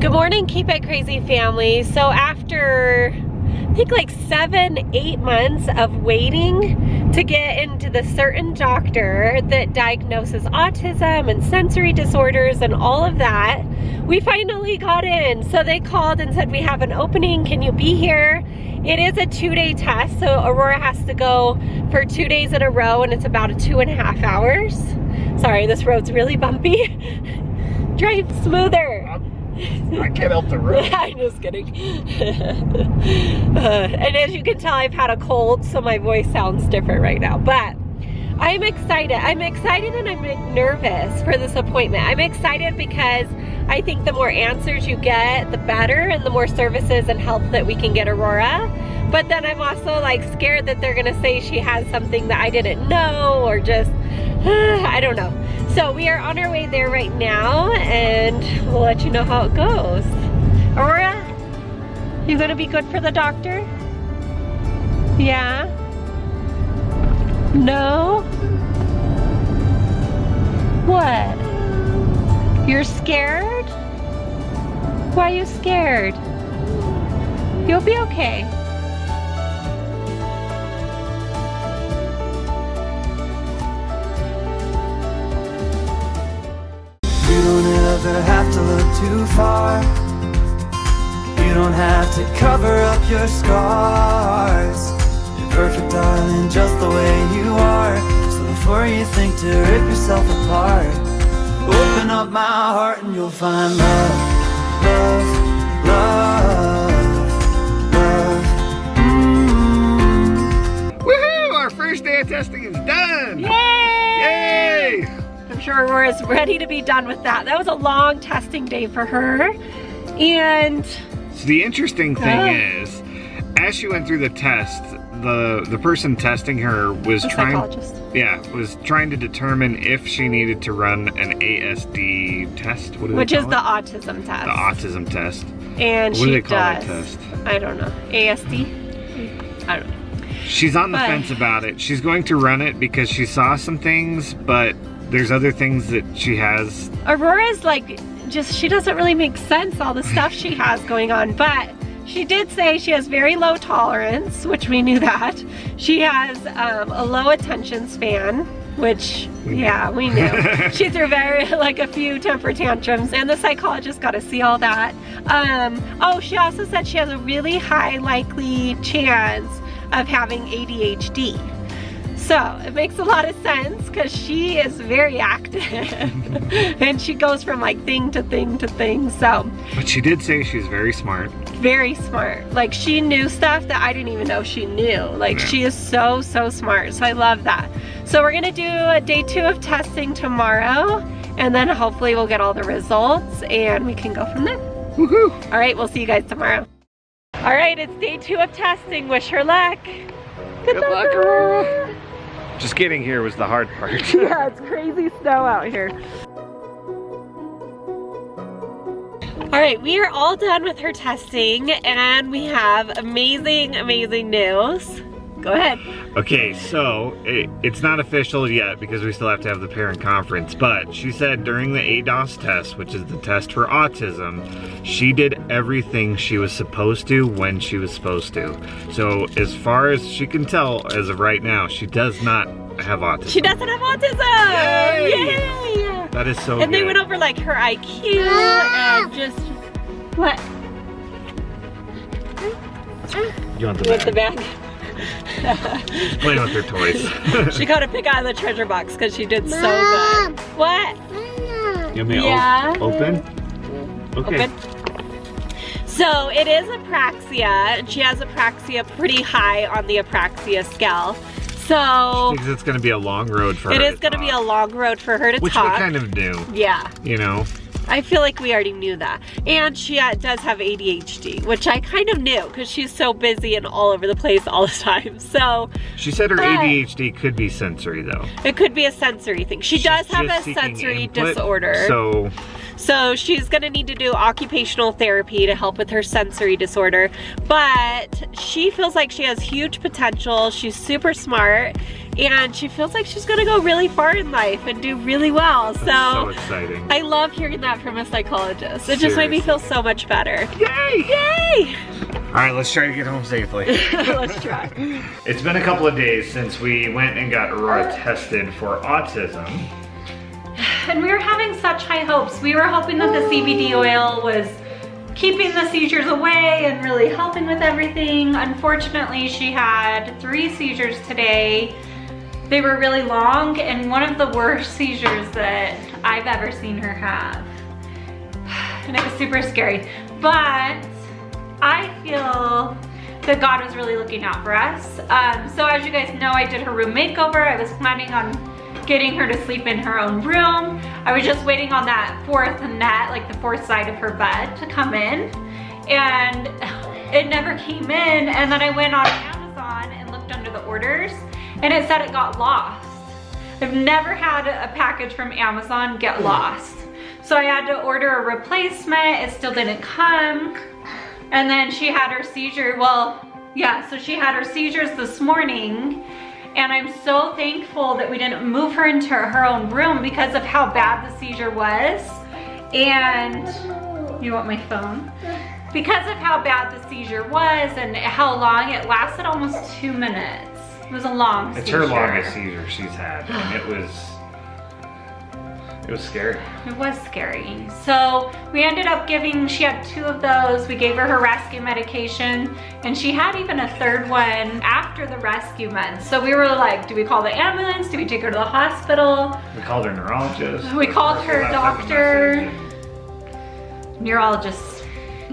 Good morning, Keep It Crazy family. So after, I think like 7-8 months of waiting to get into the certain doctor that diagnoses autism and sensory disorders and all of that, we finally got in. So they called and said, we have an opening, can you be here? It is a 2-day test, so Aurora has to go for 2 days in a row, and it's about 2.5 hours. Sorry, this road's really bumpy. Drive smoother. I can't help the road. I'm just kidding. And as you can tell, I've had a cold, so my voice sounds different right now. But I'm excited. I'm excited and I'm nervous for this appointment. I'm excited because I think the more answers you get, the better, and the more services and help that we can get Aurora. But then I'm also like scared that they're gonna say she has something that I didn't know, or just, I don't know. So we are on our way there right now, and we'll let you know how it goes. Aurora, you gonna be good for the doctor? Yeah? No? What? You're scared? Why are you scared? You'll be okay. You don't ever have to look too far. You don't have to cover up your scars. You're perfect, darling, just the way you are. So before you think to rip yourself apart, open up my heart and you'll find love, love, love, love. Woohoo! Our first day of testing is done! Yay! Yay! I'm sure Aurora's ready to be done with that. That was a long testing day for her. And So the interesting thing is, as she went through the test, the person testing her was was trying to determine if she needed to run an ASD test. What do which they is call the it? autism test. The autism test. And What do she they call that does. test? I don't know. ASD? I don't know. She's on the fence about it. She's going to run it because she saw some things, but there's other things that she has. Aurora's like, she doesn't really make sense, all the stuff she has going on, but she did say she has very low tolerance, which we knew that. She has a low attention span, which, yeah, we knew. She threw a few temper tantrums, and the psychologist got to see all that. Oh, she also said she has a really high likely chance of having ADHD. So it makes a lot of sense because she is very active and she goes from like thing to thing to thing. So, But she did say she's very smart. Very smart. Like she knew stuff that I didn't even know she knew. Like she is so smart. So I love that. So we're gonna do a day 2 of testing tomorrow, and then hopefully we'll get all the results and we can go from there. Woohoo! All right, we'll see you guys tomorrow. All right, it's day 2 of testing. Wish her luck. Good luck, Aurora. Just getting here was the hard part. Yeah, it's crazy snow out here. All right, we are all done with her testing, and we have amazing news. Go ahead. Okay, so it's not official yet because we still have to have the parent conference, but she said during the ADOS test, which is the test for autism, she did everything she was supposed to when she was supposed to. So as far as she can tell, as of right now, she does not have autism. She doesn't have autism! Yay! Yay! That is so good. And they went over like her IQ and just, what? You want the With the bag? bag? Playing with her toys. She got a pick out of the treasure box because she did so good. What? You want me Yeah. open? Okay. Open. So it is apraxia, and she has apraxia pretty high on the apraxia scale. So Because it's going to be a long road for her. it is going to be a long road for her to Which talk. we kind of knew. Yeah. You know? I feel like we already knew that. And she does have ADHD, which I kind of knew because she's so busy and all over the place all the time. So She said her ADHD could be sensory though. it could be a sensory thing. She does have just a seeking sensory input, disorder. So So she's gonna need to do occupational therapy to help with her sensory disorder, but she feels like she has huge potential. She's super smart, and she feels like she's gonna go really far in life and do really well. That's so exciting. I love hearing that from a psychologist. It just made me feel so much better. Yay! Yay! All right, let's try to get home safely. Let's try. It's been a couple of days since we went and got Aurora tested for autism. And we were having such high hopes. We were hoping that the CBD oil was keeping the seizures away and really helping with everything. Unfortunately, she had 3 seizures today. They were really long, and one of the worst seizures that I've ever seen her have. And it was super scary. But I feel that God was really looking out for us. So as you guys know, I did her room makeover. I was planning on getting her to sleep in her own room. I was just waiting on that 4th net, like the 4th side of her bed, to come in. And it never came in. And then I went on Amazon and looked under the orders, and it said it got lost. I've never had a package from Amazon get lost. So I had to order a replacement. It still didn't come. And then she had her seizure, so she had her seizures this morning, and I'm so thankful that we didn't move her into her own room because of how bad the seizure was. And, you want my phone? Because of how bad the seizure was and how long it lasted, almost 2 minutes. It was a long seizure. It's her longest seizure she's had, and it was scary. It was scary. So we ended up she had 2 of those. We gave her rescue medication, and she had even a 3rd one after the rescue meds. So we were like, do we call the ambulance? Do we take her to the hospital? We called her neurologist. We called her doctor. Neurologists,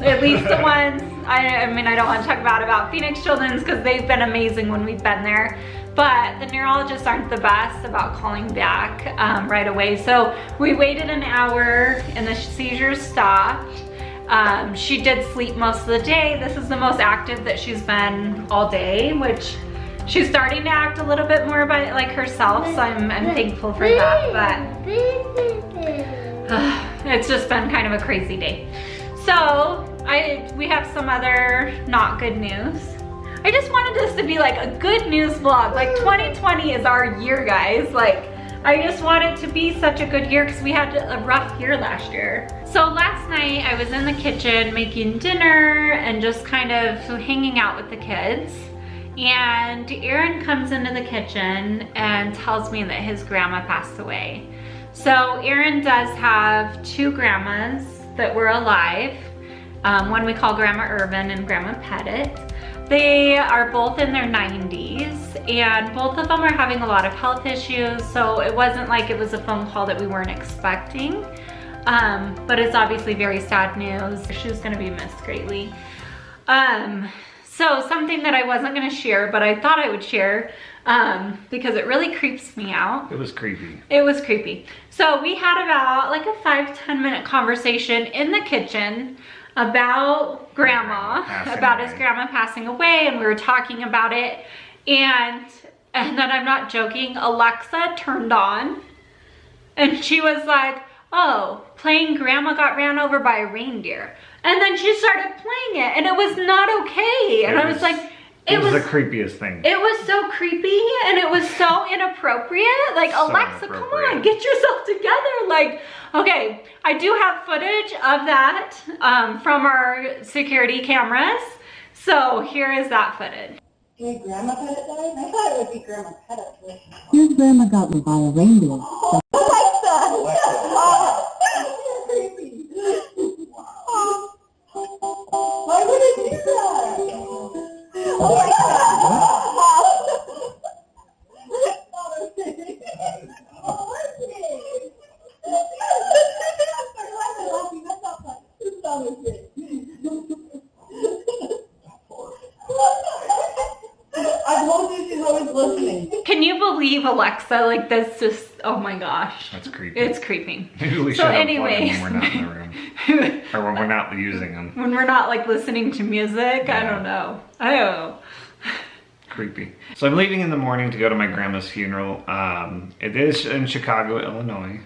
at least the ones, I mean, I don't want to talk about Phoenix Children's because they've been amazing when we've been there. But the neurologists aren't the best about calling back right away. So we waited an hour and the seizures stopped. She did sleep most of the day. This is the most active that she's been all day, which she's starting to act a little bit more like herself. So I'm thankful for that, but it's just been kind of a crazy day. So we have some other not good news. I just wanted this to be like a good news vlog. Like 2020 is our year, guys. Like I just want it to be such a good year because we had a rough year last year. So last night I was in the kitchen making dinner and just kind of hanging out with the kids. And Aaron comes into the kitchen and tells me that his grandma passed away. So Aaron does have 2 grandmas that were alive. One we call Grandma Irvin and Grandma Pettit. They are both in their 90s, and both of them are having a lot of health issues, so it wasn't like it was a phone call that we weren't expecting. But it's obviously very sad news. She's gonna be missed greatly. So something that I wasn't gonna share, but I thought I would share because it really creeps me out. It was creepy. It was creepy. So we had about like a 5-10 minute conversation in the kitchen about grandma, about his grandma passing away, and we were talking about it, and then I'm not joking, Alexa turned on, and she was like, oh, playing Grandma Got Ran Over by a Reindeer. And then she started playing it, and it was not okay. And I was like, it was the creepiest thing. It was so creepy, and it was so inappropriate. Like, so Alexa, come on, get yourself together. Like, okay, I do have footage of that from our security cameras. So here is that footage. Did Grandma Pettit die? I thought it would be Grandma Pettit. Here's Grandma got me by a reindeer. Alexa! You're creepy. Why would it do that? Oh my I told you she's always listening. Can you believe Alexa? Like, that's just, oh my gosh. That's creepy. It's creepy. Maybe we should unplug them when we're not in the room. Or when we're not using them. When we're not like listening to music, yeah. I don't know. Creepy. So I'm leaving in the morning to go to my grandma's funeral. It is in Chicago, Illinois.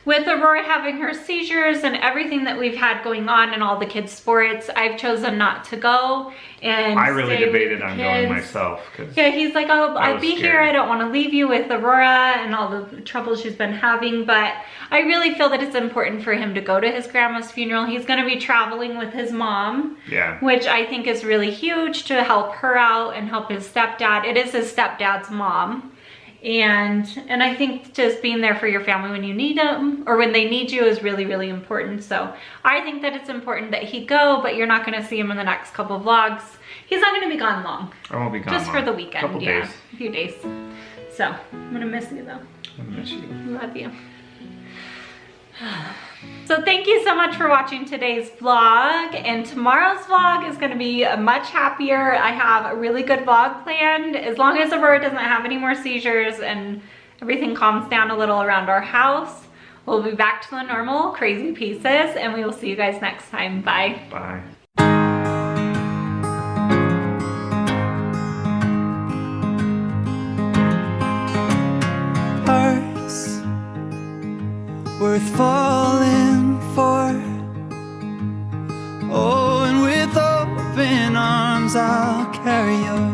with Aurora having her seizures and everything that we've had going on in all the kids' sports, I've chosen not to go. And I really stay with debated the on kids. going myself. Yeah, he's like, oh, I'll be here. scared. I don't want to leave you with Aurora and all the trouble she's been having. But I really feel that it's important for him to go to his grandma's funeral. He's going to be traveling with his mom, which I think is really huge to help her out and help his stepdad. It is his stepdad's mom. And I think just being there for your family when you need them or when they need you is really, really important. So I think that it's important that he go, but you're not going to see him in the next couple of vlogs. He's not going to be gone long. I won't be gone just long. for the weekend. Couple days. A few days. So I'm going to miss you though. I miss you. Love you. So thank you so much for watching today's vlog, and tomorrow's vlog is going to be much happier. I have a really good vlog planned as long as Aurora doesn't have any more seizures and everything calms down a little around our house. We'll be back to the normal crazy pieces, and we will see you guys next time. Bye. Bye. Worth falling for. Oh, and with open arms I'll carry your